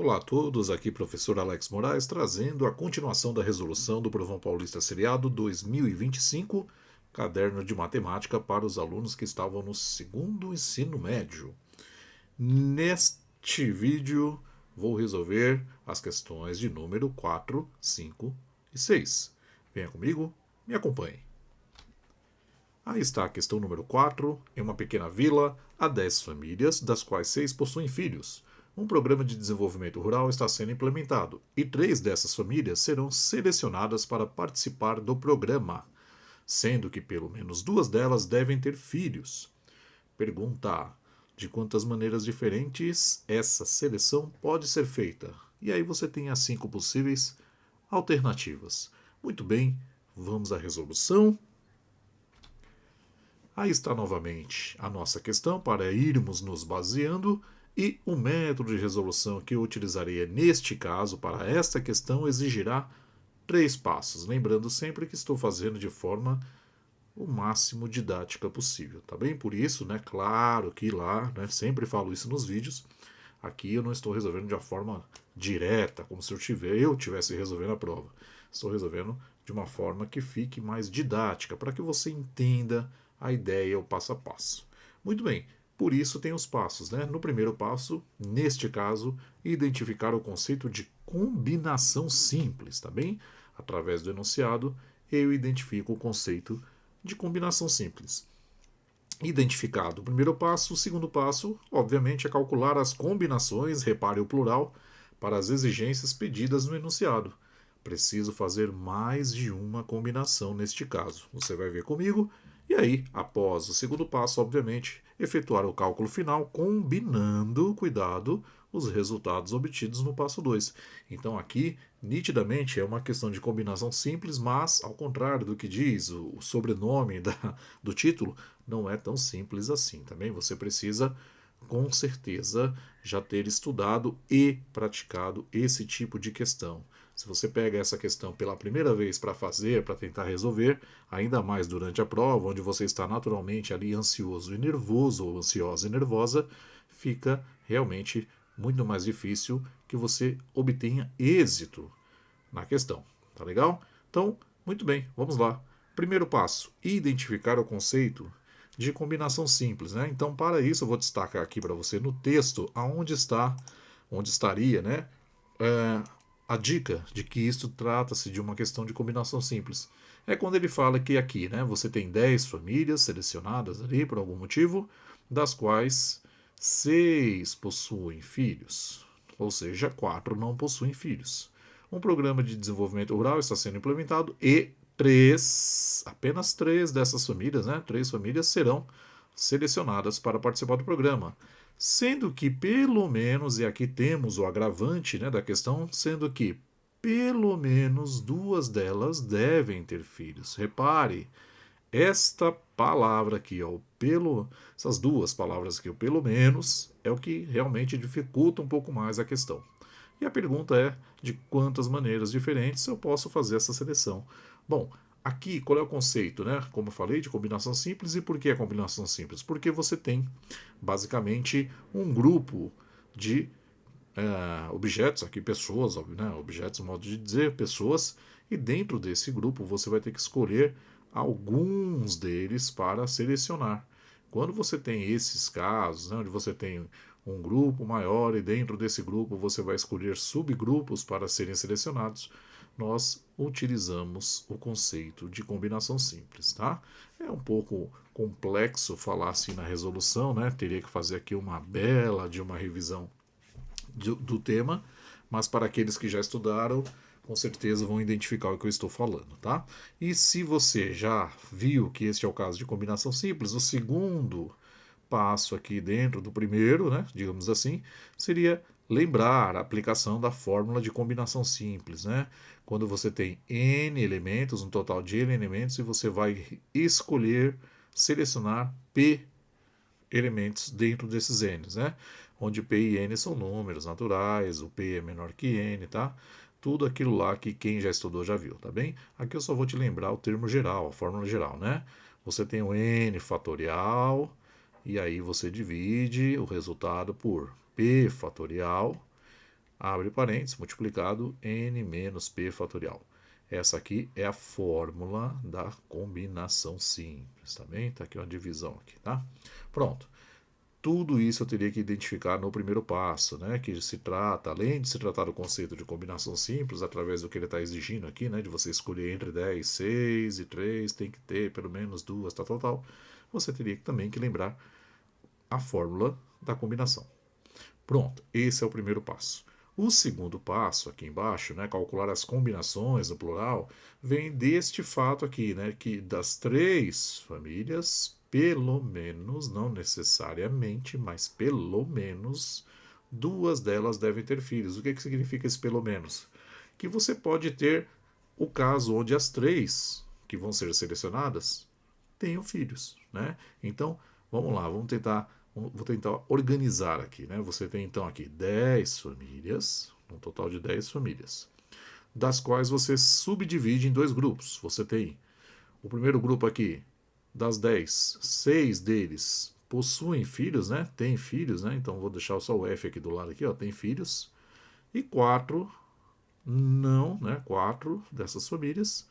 Olá a todos, aqui professor Alex Moraes trazendo a continuação da resolução do Provão Paulista Seriado 2025, caderno de matemática para os alunos que estavam no segundo ensino médio. Neste vídeo vou resolver as questões de número 4, 5 e 6. Venha comigo, me acompanhe. Aí está a questão número 4. Em uma pequena vila, há 10 famílias, das quais 6 possuem filhos. Um programa de desenvolvimento rural está sendo implementado e 3 dessas famílias serão selecionadas para participar do programa, sendo que pelo menos 2 delas devem ter filhos. Pergunta: de quantas maneiras diferentes essa seleção pode ser feita? E aí você tem as 5 possíveis alternativas. Muito bem, vamos à resolução. Aí está novamente a nossa questão para irmos nos baseando e o método de resolução que eu utilizarei neste caso para esta questão exigirá 3 passos. Lembrando sempre que estou fazendo de forma o máximo didática possível, tá bem? Por isso, né, claro que lá, né, sempre falo isso nos vídeos, aqui eu não estou resolvendo de uma forma direta, como se eu tivesse resolvendo a prova. Estou resolvendo de uma forma que fique mais didática, para que você entenda a ideia, o passo a passo. Muito bem, por isso tem os passos, né? No primeiro passo, neste caso, identificar o conceito de combinação simples, tá bem? Através do enunciado, eu identifico o conceito de combinação simples. Identificado o primeiro passo, o segundo passo, obviamente, é calcular as combinações, repare o plural, para as exigências pedidas no enunciado. Preciso fazer mais de uma combinação neste caso. Você vai ver comigo. E aí, após o segundo passo, obviamente, efetuar o cálculo final, combinando, cuidado, os resultados obtidos no passo 2. Então aqui, nitidamente, é uma questão de combinação simples, mas, ao contrário do que diz o sobrenome do título, não é tão simples assim. Também você precisa, com certeza, já ter estudado e praticado esse tipo de questão. Se você pega essa questão pela primeira vez para fazer, para tentar resolver, ainda mais durante a prova, onde você está naturalmente ali ansioso e nervoso, ou ansiosa e nervosa, fica realmente muito mais difícil que você obtenha êxito na questão. Tá legal? Então, muito bem, vamos lá. Primeiro passo: identificar o conceito de combinação simples, né? Então, para isso, eu vou destacar aqui para você no texto onde estaria, né? É, a dica de que isto trata-se de uma questão de combinação simples. É quando ele fala que aqui, né, você tem 10 famílias selecionadas ali por algum motivo, das quais 6 possuem filhos, ou seja, 4 não possuem filhos. Um programa de desenvolvimento rural está sendo implementado e apenas 3 dessas famílias, né, 3 famílias serão selecionadas para participar do programa. Sendo que pelo menos, e aqui temos o agravante, né, da questão, sendo que pelo menos 2 delas devem ter filhos. Repare, esta palavra aqui, ó, essas 2 palavras aqui, o pelo menos, é o que realmente dificulta um pouco mais a questão. E a pergunta é de quantas maneiras diferentes eu posso fazer essa seleção. Bom, aqui qual é o conceito, né? Como eu falei, de combinação simples. E por que a combinação simples? Porque você tem basicamente um grupo de objetos, aqui pessoas, né? Objetos, modo de dizer, pessoas, e dentro desse grupo você vai ter que escolher alguns deles para selecionar. Quando você tem esses casos, né, onde você tem um grupo maior e dentro desse grupo você vai escolher subgrupos para serem selecionados, nós utilizamos o conceito de combinação simples, tá? É um pouco complexo falar assim na resolução, né? Teria que fazer aqui uma bela de uma revisão do tema, mas para aqueles que já estudaram, com certeza vão identificar o que eu estou falando, tá? E se você já viu que este é o caso de combinação simples, o segundo passo aqui dentro do primeiro, né, digamos assim, seria lembrar a aplicação da fórmula de combinação simples, né? Quando você tem n elementos, um total de n elementos, e você vai escolher, selecionar p elementos dentro desses n's, né? Onde p e n são números naturais, o p é menor que n, tá? Tudo aquilo lá que quem já estudou já viu, tá bem? Aqui eu só vou te lembrar o termo geral, a fórmula geral, né? Você tem o n fatorial, e aí você divide o resultado por p fatorial, abre parênteses, multiplicado n menos p fatorial. Essa aqui é a fórmula da combinação simples, tá bem? Tá aqui uma divisão aqui, tá? Pronto. Tudo isso eu teria que identificar no primeiro passo, né? Que se trata, além de se tratar do conceito de combinação simples, através do que ele está exigindo aqui, né? De você escolher entre 10, 6 e 3, tem que ter pelo menos duas, tal. Você teria também que lembrar a fórmula da combinação. Pronto, esse é o primeiro passo. O segundo passo, aqui embaixo, né, calcular as combinações no plural, vem deste fato aqui, né, que das três famílias, pelo menos, não necessariamente, mas pelo menos, duas delas devem ter filhos. O que significa esse pelo menos? Que você pode ter o caso onde as três que vão ser selecionadas tenham filhos, né? Então, vamos lá, vou tentar organizar aqui, né? Você tem então aqui 10 famílias, um total de 10 famílias, das quais você subdivide em dois grupos. Você tem o primeiro grupo aqui, das 10, 6 deles possuem filhos, né? Tem filhos, né? Então vou deixar só o F aqui do lado aqui, ó, tem filhos. E 4 não, né? 4 dessas famílias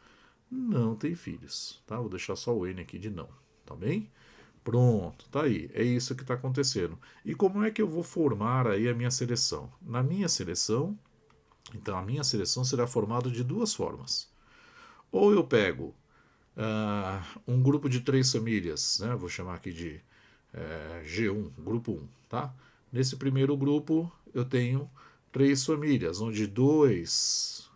não têm filhos, tá? Vou deixar só o N aqui de não, tá bem? Pronto, tá aí. É isso que está acontecendo. E como é que eu vou formar aí a minha seleção? Na minha seleção, então a minha seleção será formada de duas formas. Ou eu pego um grupo de três famílias, né? Vou chamar aqui de G1, grupo 1, tá? Nesse primeiro grupo eu tenho três famílias, onde duas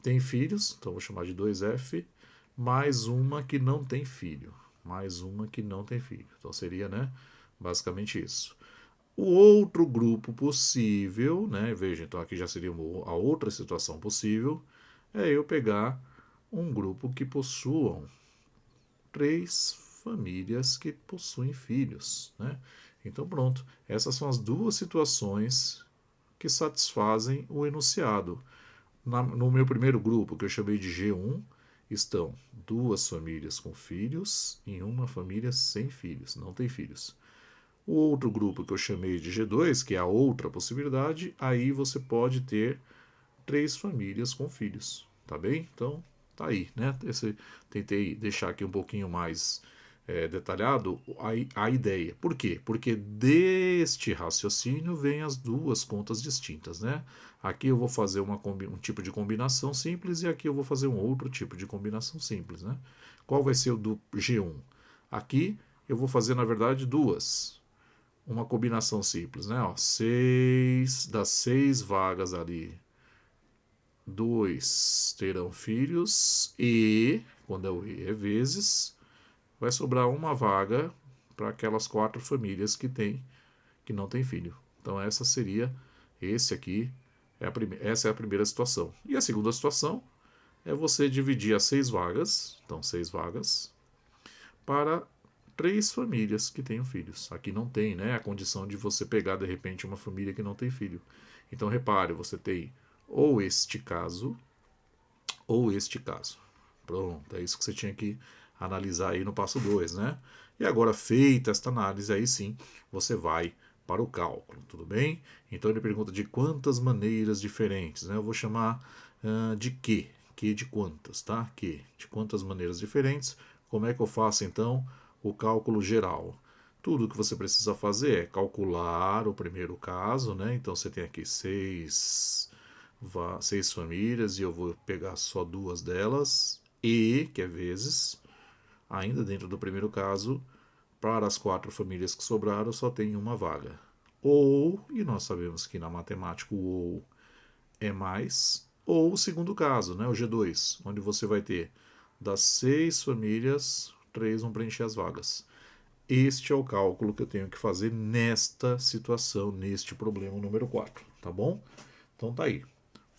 têm filhos, então vou chamar de 2F, mais uma que não tem filho. Mais uma que não tem filho. Então seria, né, basicamente isso. O outro grupo possível, né, veja, então aqui já seria a outra situação possível, é eu pegar um grupo que possuam três famílias que possuem filhos, né? Então pronto, essas são as duas situações que satisfazem o enunciado. No meu primeiro grupo, que eu chamei de G1, estão duas famílias com filhos e uma família sem filhos, não tem filhos. O outro grupo que eu chamei de G2, que é a outra possibilidade, aí você pode ter três famílias com filhos, tá bem? Então, tá aí, né? Tentei deixar aqui um pouquinho mais detalhado a ideia. Por quê? Porque deste raciocínio vem as duas contas distintas, né? Aqui eu vou fazer um tipo de combinação simples e aqui eu vou fazer um outro tipo de combinação simples, né? Qual vai ser o do G1? Aqui eu vou fazer, na verdade, duas. Uma combinação simples, né? Ó, das 6 vagas ali, 2 terão filhos e, quando é o E é vezes, vai sobrar uma vaga para aquelas 4 famílias que não tem filho. Então esse aqui, essa é a primeira situação. E a segunda situação é você dividir as 6 vagas, então 6 vagas, para 3 famílias que tenham filhos. Aqui não tem, né, a condição de você pegar de repente uma família que não tem filho. Então repare, você tem ou este caso ou este caso. Pronto, é isso que você tinha que analisar aí no passo 2, né? E agora, feita esta análise, aí sim você vai para o cálculo, tudo bem? Então ele pergunta de quantas maneiras diferentes, né? Eu vou chamar de que de quantas, tá? Que de quantas maneiras diferentes. Como é que eu faço então o cálculo geral? Tudo que você precisa fazer é calcular o primeiro caso, né? Então você tem aqui 6 famílias e eu vou pegar só duas delas, e, que é vezes, ainda dentro do primeiro caso, para as 4 famílias que sobraram só tem uma vaga. Ou, e nós sabemos que na matemática o ou é mais, ou o segundo caso, né, o G2, onde você vai ter das 6 famílias, 3 vão preencher as vagas. Este é o cálculo que eu tenho que fazer nesta situação, neste problema número 4, tá bom? Então tá aí.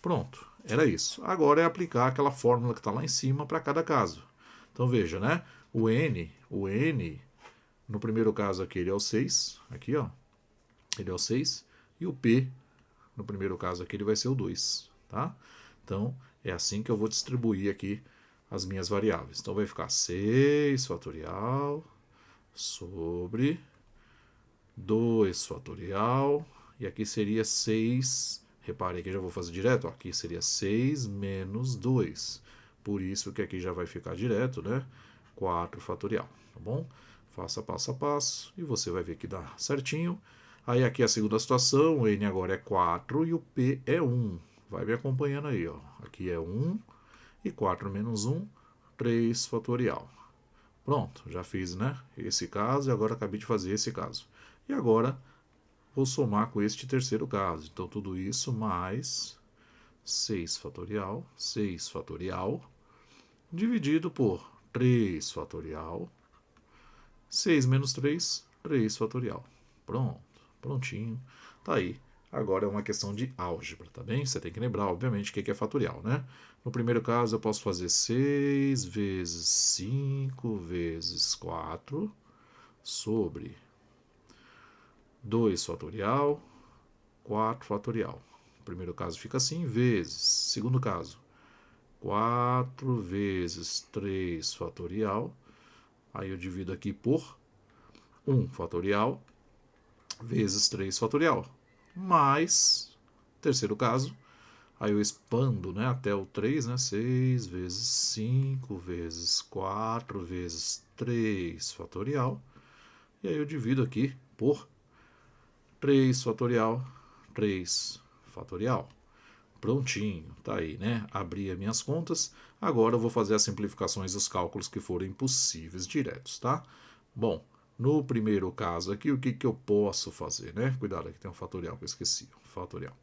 Pronto, era isso. Agora é aplicar aquela fórmula que está lá em cima para cada caso. Então veja, né? O N, no primeiro caso aqui, ele é o 6, aqui ó, ele é o 6, e o P, no primeiro caso aqui, ele vai ser o 2, tá? Então é assim que eu vou distribuir aqui as minhas variáveis. Então vai ficar 6 fatorial sobre 2 fatorial E aqui seria 6, repare que eu já vou fazer direto, ó, aqui seria 6 menos 2. Por isso que aqui já vai ficar direto, né? 4 fatorial, tá bom? Faça passo a passo e você vai ver que dá certinho. Aí aqui a segunda situação, o n agora é 4 e o p é 1. Vai me acompanhando aí, ó. Aqui é 1 e 4 menos 1, 3 fatorial. Pronto, já fiz, né? Esse caso e agora acabei de fazer esse caso. E agora vou somar com este terceiro caso. Então tudo isso mais 6 fatorial, dividido por 3 fatorial, 6 menos 3, 3 fatorial. Pronto, prontinho. Tá aí. Agora é uma questão de álgebra, tá bem? Você tem que lembrar, obviamente, o que é fatorial, né? No primeiro caso, eu posso fazer 6 vezes 5 vezes 4 sobre 2 fatorial, 4 fatorial. No primeiro caso fica assim, vezes. Segundo caso, 4 vezes 3 fatorial. Aí eu divido aqui por 1 fatorial vezes 3 fatorial. Mais, terceiro caso, aí eu expando, né, até o 3, né, 6 vezes 5 vezes 4 vezes 3 fatorial. E aí eu divido aqui por 3 fatorial, 3 fatorial. Prontinho, tá aí, né? Abri as minhas contas. Agora eu vou fazer as simplificações dos cálculos que forem possíveis diretos, tá? Bom, no primeiro caso aqui, o que, que eu posso fazer, né? Cuidado, aqui tem um fatorial que eu esqueci. Fatorial.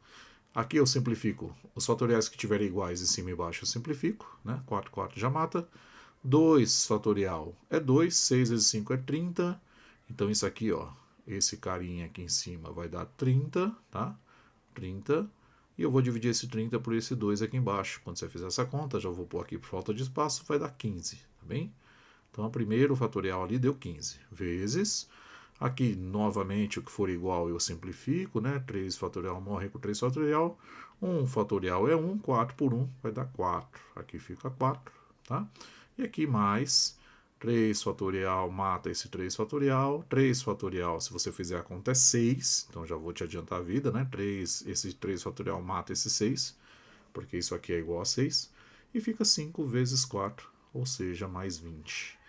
Aqui eu simplifico. Os fatoriais que tiverem iguais em cima e embaixo eu simplifico, né? 4, 4 já mata. 2 fatorial é 2, 6 vezes 5 é 30. Então isso aqui, ó, esse carinha aqui em cima vai dar 30, tá? 30. E eu vou dividir esse 30 por esse 2 aqui embaixo. Quando você fizer essa conta, já vou pôr aqui por falta de espaço, vai dar 15, tá bem? Então, o primeiro fatorial ali deu 15, vezes. Aqui, novamente, o que for igual eu simplifico, né? 3 fatorial morre com 3 fatorial. 1 fatorial é 1, 4 por 1 vai dar 4. Aqui fica 4, tá? E aqui mais 3 fatorial mata esse 3 fatorial. 3 fatorial, se você fizer a conta, é 6. Então já vou te adiantar a vida, né? Esse 3 fatorial mata esse 6, porque isso aqui é igual a 6. E fica 5 vezes 4, ou seja, mais 20.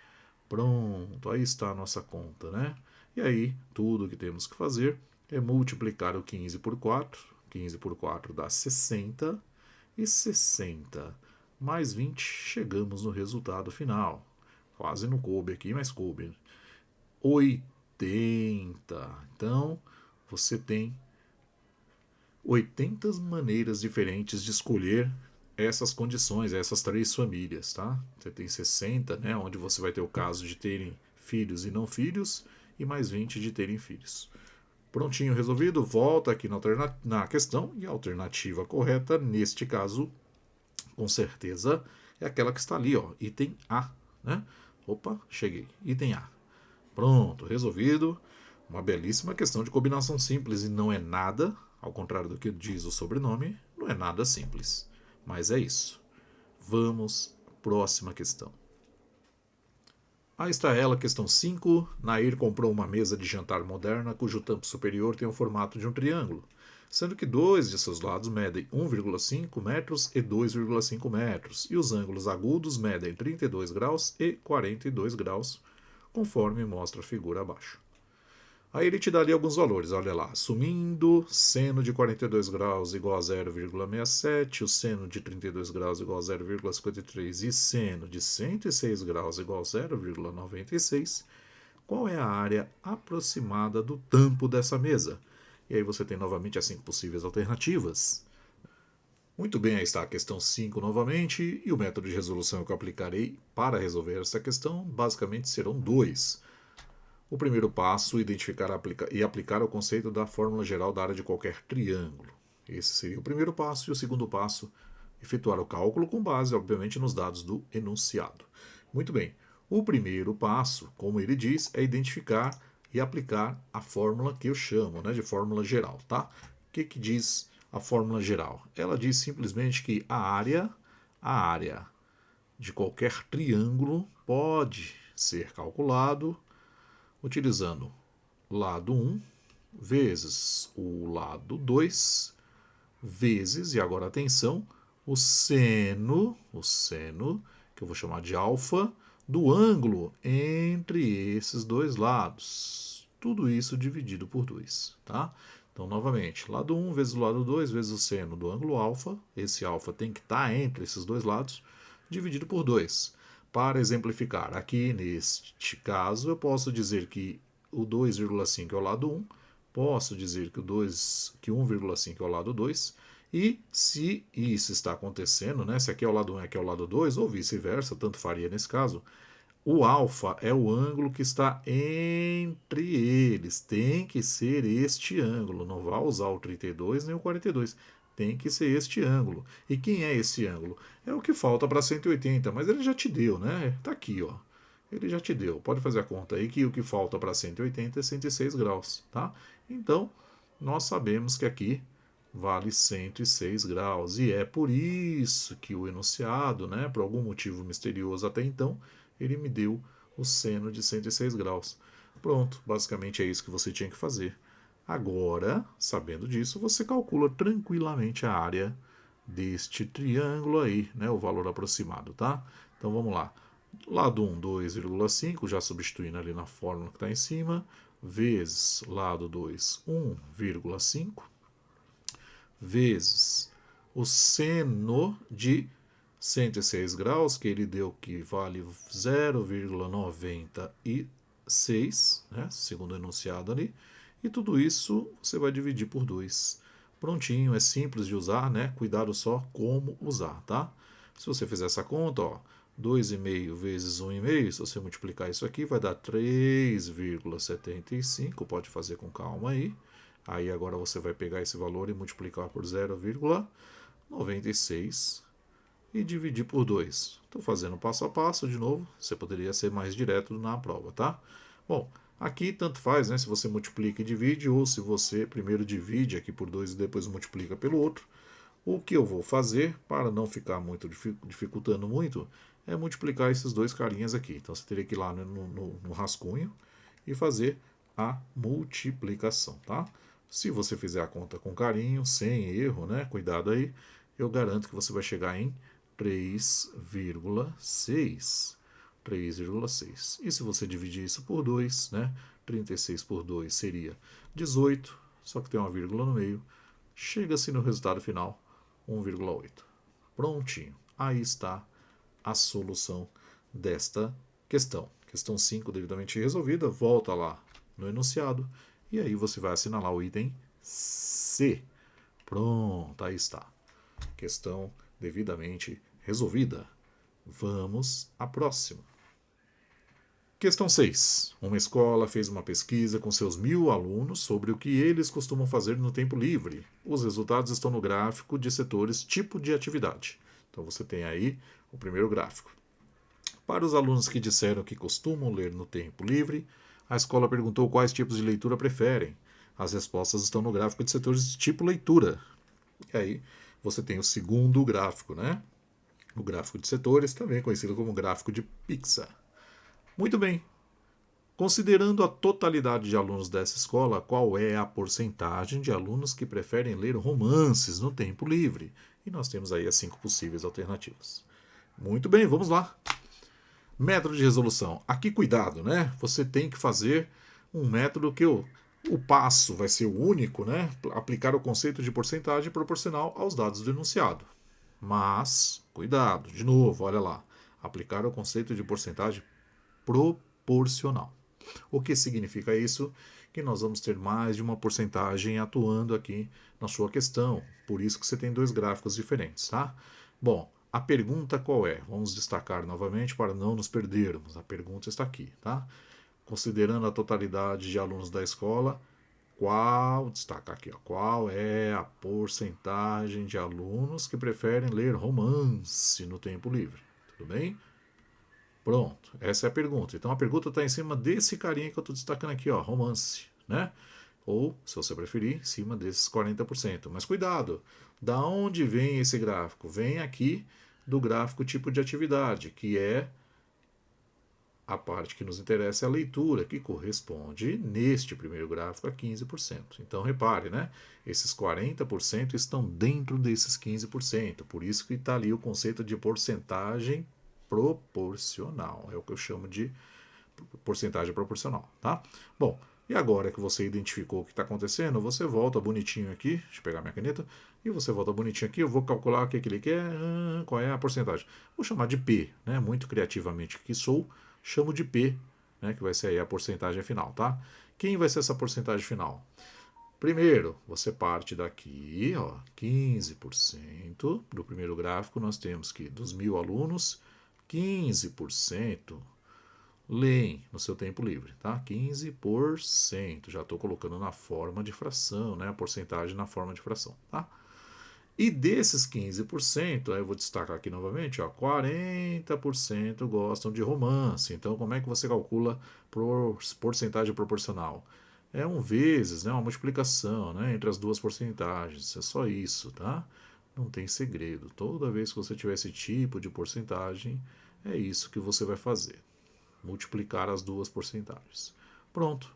Pronto, aí está a nossa conta, né? E aí, tudo que temos que fazer é multiplicar o 15 por 4. 15 por 4 dá 60. E 60 mais 20, chegamos no resultado final. Quase não coube aqui, mas coube. 80. Então, você tem 80 maneiras diferentes de escolher essas condições, essas três famílias, tá? Você tem 60, né, onde você vai ter o caso de terem filhos e não filhos, e mais 20 de terem filhos. Prontinho, resolvido, volta aqui na questão, e a alternativa correta, neste caso, com certeza, é aquela que está ali, ó, item A, né? Opa, cheguei, item A. Pronto, resolvido. Uma belíssima questão de combinação simples e não é nada, ao contrário do que diz o sobrenome, não é nada simples. Mas é isso. Vamos, próxima questão. Aí está ela, questão 5. Nair comprou uma mesa de jantar moderna cujo tampo superior tem o formato de um triângulo, sendo que dois de seus lados medem 1,5 metros e 2,5 metros, e os ângulos agudos medem 32 graus e 42 graus, conforme mostra a figura abaixo. Aí ele te dá ali alguns valores, olha lá, assumindo seno de 42 graus igual a 0,67, o seno de 32 graus igual a 0,53 e seno de 106 graus igual a 0,96, qual é a área aproximada do tampo dessa mesa? E aí você tem novamente as 5 possíveis alternativas. Muito bem, aí está a questão 5 novamente, e o método de resolução que eu aplicarei para resolver essa questão basicamente serão dois. O primeiro passo, identificar e aplicar o conceito da fórmula geral da área de qualquer triângulo. Esse seria o primeiro passo. E o segundo passo, efetuar o cálculo com base, obviamente, nos dados do enunciado. Muito bem. O primeiro passo, como ele diz, é identificar e aplicar a fórmula que eu chamo, né, de fórmula geral, tá? O que diz a fórmula geral? Ela diz simplesmente que a área de qualquer triângulo pode ser calculado utilizando lado 1 vezes o lado 2 vezes, e agora atenção, o seno, que eu vou chamar de alfa, do ângulo entre esses dois lados. Tudo isso dividido por 2, tá? Então, novamente, lado 1 vezes o lado 2 vezes o seno do ângulo alfa. Esse alfa tem que estar entre esses dois lados, dividido por 2. Para exemplificar, aqui neste caso, eu posso dizer que o 2,5 é o lado 1, posso dizer que que 1,5 é o lado 2, e se isso está acontecendo, né, se aqui é o lado 1 e aqui é o lado 2, ou vice-versa, tanto faria nesse caso, o alfa é o ângulo que está entre eles. Tem que ser este ângulo. Não vá usar o 32 nem o 42. Tem que ser este ângulo. E quem é esse ângulo? É o que falta para 180, mas ele já te deu, né? Está aqui, ó. Ele já te deu. Pode fazer a conta aí que o que falta para 180 é 106 graus, tá? Então, nós sabemos que aqui vale 106 graus. E é por isso que o enunciado, né, por algum motivo misterioso até então, ele me deu o seno de 106 graus. Pronto, basicamente é isso que você tinha que fazer. Agora, sabendo disso, você calcula tranquilamente a área deste triângulo aí, né, o valor aproximado, tá? Então vamos lá. Lado 1, 2,5, já substituindo ali na fórmula que está em cima, vezes lado 2, 1,5, vezes o seno de 106 graus, que ele deu que vale 0,96, né, segundo o enunciado ali, e tudo isso você vai dividir por 2. Prontinho, é simples de usar, né? Cuidado só como usar, tá? Se você fizer essa conta, ó, 2,5 vezes 1,5, se você multiplicar isso aqui, vai dar 3,75, pode fazer com calma aí. Aí agora você vai pegar esse valor e multiplicar por 0,96 e dividir por 2. Estou fazendo passo a passo de novo, você poderia ser mais direto na prova, tá? Bom, aqui tanto faz, né, se você multiplica e divide ou se você primeiro divide aqui por 2 e depois multiplica pelo outro. O que eu vou fazer, para não ficar muito dificultando muito, é multiplicar esses dois carinhas aqui. Então você teria que ir lá no rascunho e fazer a multiplicação, tá? Se você fizer a conta com carinho, sem erro, né? Cuidado aí, eu garanto que você vai chegar em 3,6. 3,6. E se você dividir isso por 2, né? 36 por 2 seria 18, só que tem uma vírgula no meio. Chega-se no resultado final, 1,8. Prontinho. Aí está a solução desta questão. Questão 5 devidamente resolvida. Volta lá no enunciado e aí você vai assinalar o item C. Pronto, aí está. Questão devidamente resolvida. Vamos à próxima. Questão 6. Uma escola fez uma pesquisa com seus 1.000 alunos sobre o que eles costumam fazer no tempo livre. Os resultados estão no gráfico de setores tipo de atividade. Então você tem aí o primeiro gráfico. Para os alunos que disseram que costumam ler no tempo livre, a escola perguntou quais tipos de leitura preferem. As respostas estão no gráfico de setores de tipo leitura. E aí você tem o segundo gráfico, né? O gráfico de setores, também conhecido como gráfico de Pixar. Muito bem. Considerando a totalidade de alunos dessa escola, qual é a porcentagem de alunos que preferem ler romances no tempo livre? E nós temos aí as 5 possíveis alternativas. Muito bem, vamos lá. Método de resolução. Aqui cuidado, né? Você tem que fazer um método que o passo vai ser o único, né? Aplicar o conceito de porcentagem proporcional aos dados do enunciado. Mas, cuidado, de novo, olha lá. Aplicar o conceito de porcentagem proporcional. O que significa isso? Que nós vamos ter mais de uma porcentagem atuando aqui na sua questão. Por isso que você tem dois gráficos diferentes, tá? Bom, a pergunta qual é? Vamos destacar novamente para não nos perdermos. A pergunta está aqui, tá? Considerando a totalidade de alunos da escola, destacar aqui, ó, qual é a porcentagem de alunos que preferem ler romance no tempo livre? Tudo bem? Pronto, essa é a pergunta. Então a pergunta está em cima desse carinha que eu estou destacando aqui, ó, romance, né? Ou, se você preferir, em cima desses 40%. Mas cuidado, da onde vem esse gráfico? Vem aqui do gráfico tipo de atividade, que é a parte que nos interessa é a leitura, que corresponde, neste primeiro gráfico, a 15%. Então, repare, né? Esses 40% estão dentro desses 15%. Por isso que está ali o conceito de porcentagem proporcional. É o que eu chamo de porcentagem proporcional, tá? Bom, e agora que você identificou o que está acontecendo, você volta bonitinho aqui, deixa eu pegar minha caneta, e você volta bonitinho aqui, eu vou calcular o que ele quer, qual é a porcentagem. Vou chamar de P, né? Muito criativamente que sou, chamo de P, né? Que vai ser aí a porcentagem final, tá? Quem vai ser essa porcentagem final? Primeiro, você parte daqui, ó, 15% do primeiro gráfico, nós temos que dos 1.000 alunos, 15% leem no seu tempo livre, tá? 15%. Já estou colocando na forma de fração, né? A porcentagem na forma de fração, tá? E desses 15%, aí eu vou destacar aqui novamente, ó, 40% gostam de romance. Então, como é que você calcula por porcentagem proporcional? É um vezes, né, uma multiplicação, né, entre as duas porcentagens. É só isso, tá? Não tem segredo. Toda vez que você tiver esse tipo de porcentagem, é isso que você vai fazer. Multiplicar as duas porcentagens. Pronto.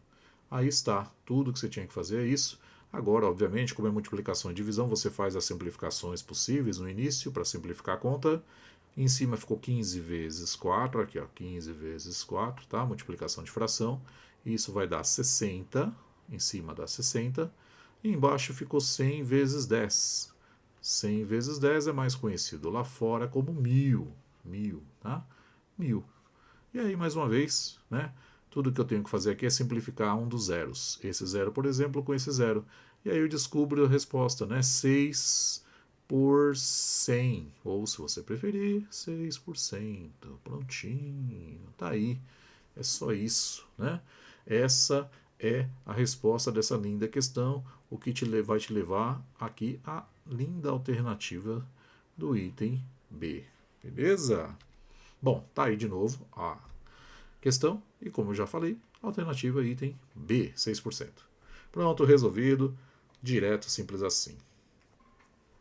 Aí está. Tudo que você tinha que fazer é isso. Agora, obviamente, como é multiplicação e divisão, você faz as simplificações possíveis no início para simplificar a conta. Em cima ficou 15 vezes 4, aqui ó, 15 vezes 4, tá? Multiplicação de fração. Isso vai dar 60, em cima dá 60. E embaixo ficou 100 vezes 10. 100 vezes 10 é mais conhecido lá fora como 1.000. 1.000, tá? 1.000. E aí, mais uma vez, né? Tudo que eu tenho que fazer aqui é simplificar um dos zeros. Esse zero, por exemplo, com esse zero. E aí eu descubro a resposta, né? 6 por 100. Ou, se você preferir, 6%. Prontinho. Tá aí. É só isso, né? Essa é a resposta dessa linda questão, o que vai te levar aqui à linda alternativa do item B. Beleza? Bom, tá aí de novo a questão e, como eu já falei, alternativa item B, 6%. Pronto, resolvido, direto, simples assim.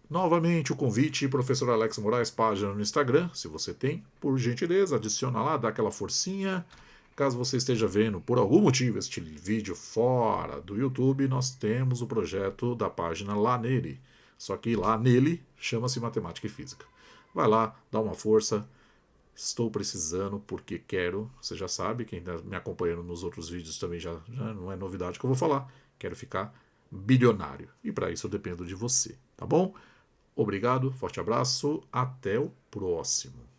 Novamente o convite, professor Alex Moraes, página no Instagram, se você tem, por gentileza, adiciona lá, dá aquela forcinha. Caso você esteja vendo, por algum motivo, este vídeo fora do YouTube, nós temos o projeto da página lá nele. Só que lá nele chama-se Matemática e Física. Vai lá, dá uma força. Estou precisando porque quero, você já sabe, quem está me acompanhando nos outros vídeos também já não é novidade que eu vou falar. Quero ficar bilionário. E para isso eu dependo de você, tá bom? Obrigado, forte abraço, até o próximo.